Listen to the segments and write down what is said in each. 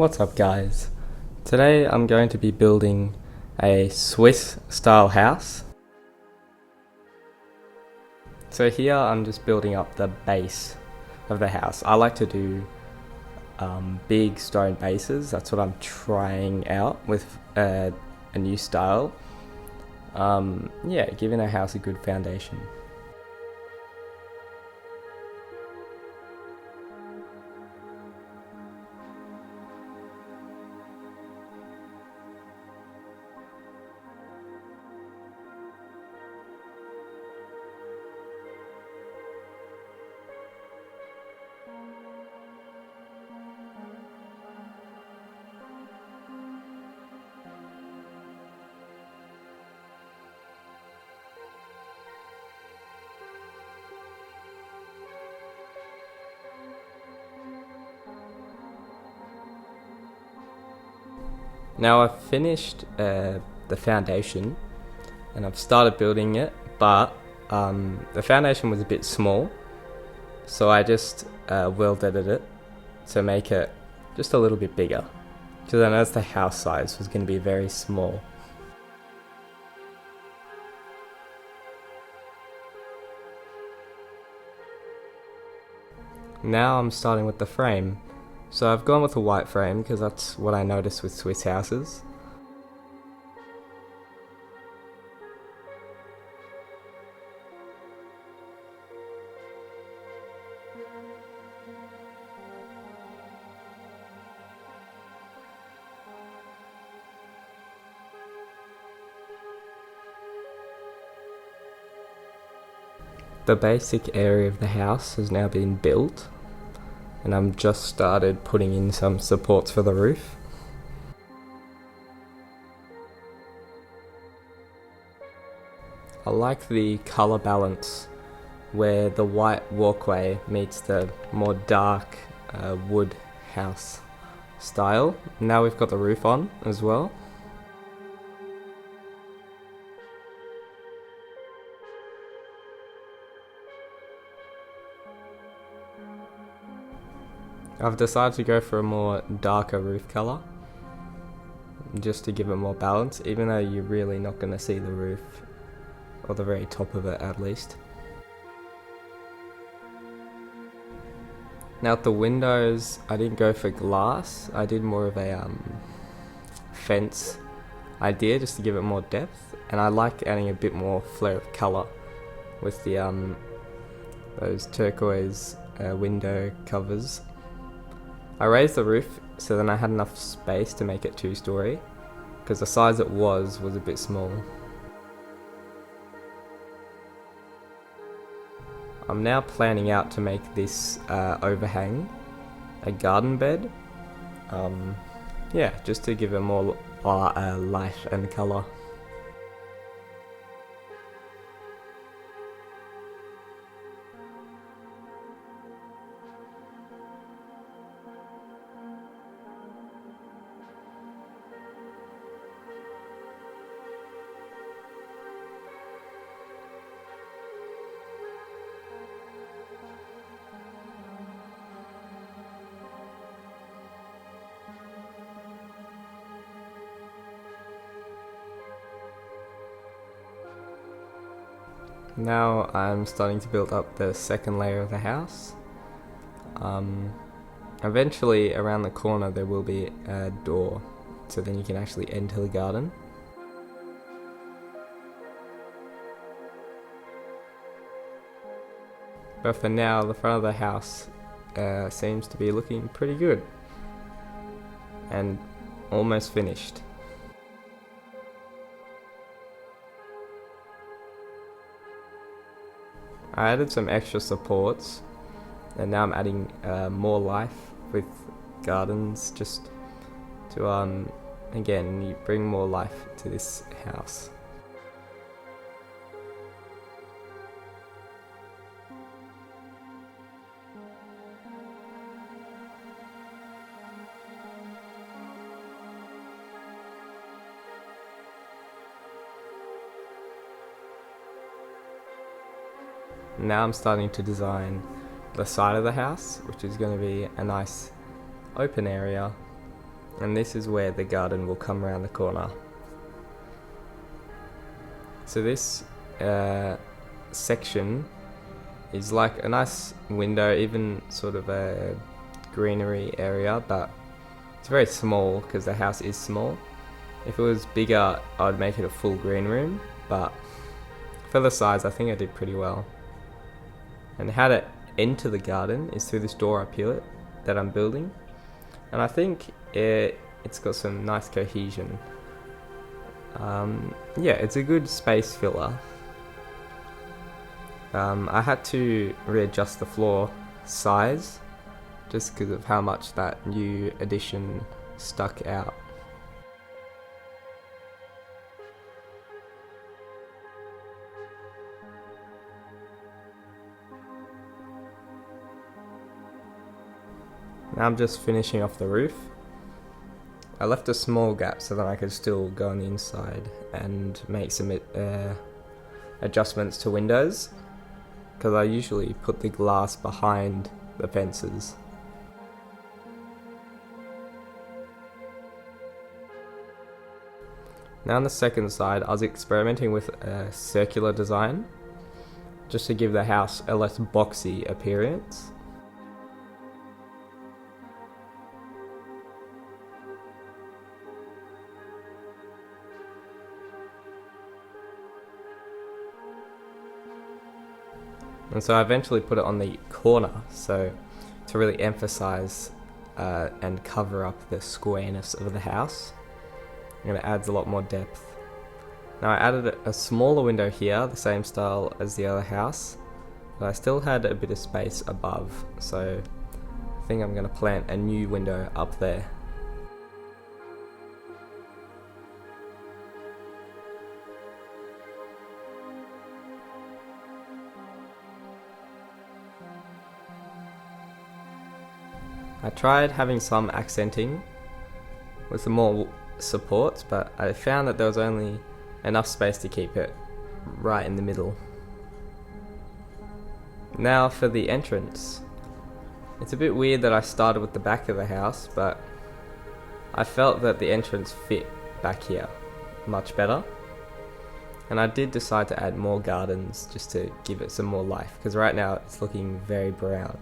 What's up, guys? Today I'm going to be building a Swiss style house. So here I'm just building up the base of the house. I like to do big stone bases. That's what I'm trying out with a new style. Giving a house a good foundation. Now I've finished the foundation and I've started building it, but the foundation was a bit small, so I just welded it to make it just a little bit bigger, because I noticed the house size was going to be very small. Now I'm starting with the frame. So I've gone with a white frame because that's what I noticed with Swiss houses. The basic area of the house has now been built, and I'm just started putting in some supports for the roof. I like the colour balance where the white walkway meets the more dark wood house style. Now we've got the roof on as well. I've decided to go for a more darker roof colour, just to give it more balance, even though you're really not going to see the roof, or the very top of it at least. Now at the windows, I didn't go for glass, I did more of a fence idea just to give it more depth, and I like adding a bit more flare of colour with the those turquoise window covers. I raised the roof so then I had enough space to make it 2-story, because the size it was a bit small. I'm now planning out to make this overhang a garden bed, just to give it more light and colour. Now I'm starting to build up the second layer of the house. Eventually around the corner there will be a door, so then you can actually enter the garden. But for now, the front of the house seems to be looking pretty good and almost finished. I added some extra supports, and now I'm adding more life with gardens, just to again, you bring more life to this house. Now I'm starting to design the side of the house, which is going to be a nice open area And this is where the garden will come around the corner. So this section is like a nice window, even sort of a greenery area, but it's very small because the house is small. If it was bigger, I'd make it a full green room, but for the size, I think I did pretty well. And how to enter the garden is through this door up here that I'm building, and I think it's got some nice cohesion. Yeah, it's a good space filler. I had to readjust the floor size just because of how much that new addition stuck out. Now I'm just finishing off the roof. I left a small gap so that I could still go on the inside and make some adjustments to windows, because I usually put the glass behind the fences. Now on the second side, I was experimenting with a circular design just to give the house a less boxy appearance. And so I eventually put it on the corner, so to really emphasize and cover up the squareness of the house, and it adds a lot more depth. Now I added a smaller window here, the same style as the other house, but I still had a bit of space above, so I think I'm going to plant a new window up there. I tried having some accenting with some more supports, but I found that there was only enough space to keep it right in the middle. Now for the entrance. It's a bit weird that I started with the back of the house, but I felt that the entrance fit back here much better. And I did decide to add more gardens just to give it some more life, because right now it's looking very brown.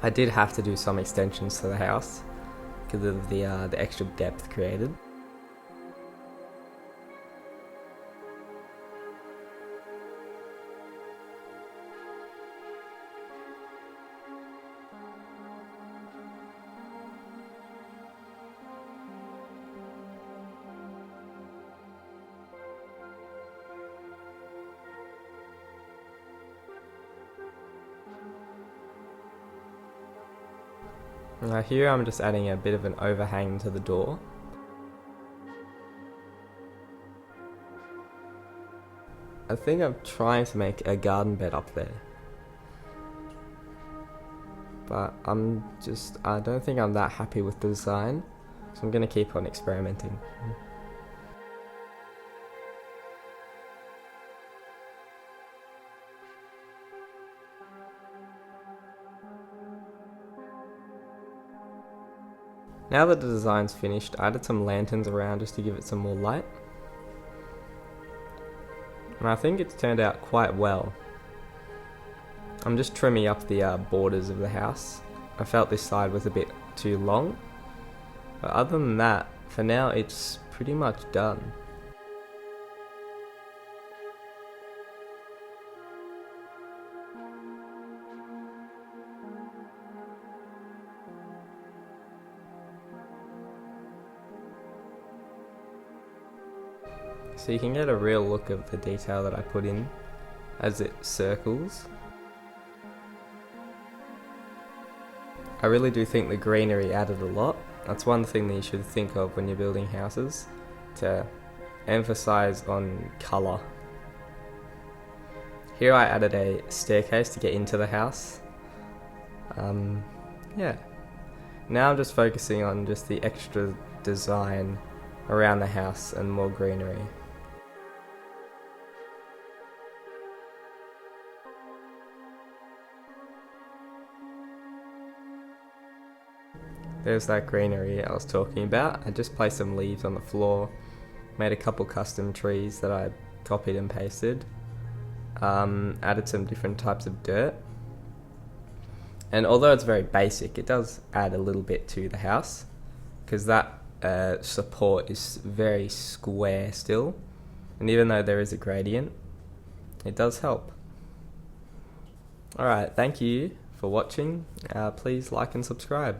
I did have to do some extensions to the house because of the extra depth created. Now here I'm just adding a bit of an overhang to the door. I think I'm trying to make a garden bed up there, but I don't think I'm that happy with the design, so I'm going to keep on experimenting. Now that the design's finished, I added some lanterns around just to give it some more light. And I think it's turned out quite well. I'm just trimming up the borders of the house. I felt this side was a bit too long. But other than that, for now it's pretty much done. So you can get a real look of the detail that I put in as it circles. I really do think the greenery added a lot. That's one thing that you should think of when you're building houses, to emphasize on colour. Here I added a staircase to get into the house. Yeah. Now I'm just focusing on just the extra design around the house and more greenery. there's that greenery I was talking about. I just placed some leaves on the floor, made a couple custom trees that I copied and pasted, added some different types of dirt. And although it's very basic, it does add a little bit to the house, because that support is very square still. And even though there is a gradient, it does help. Alright, thank you for watching. Please like and subscribe.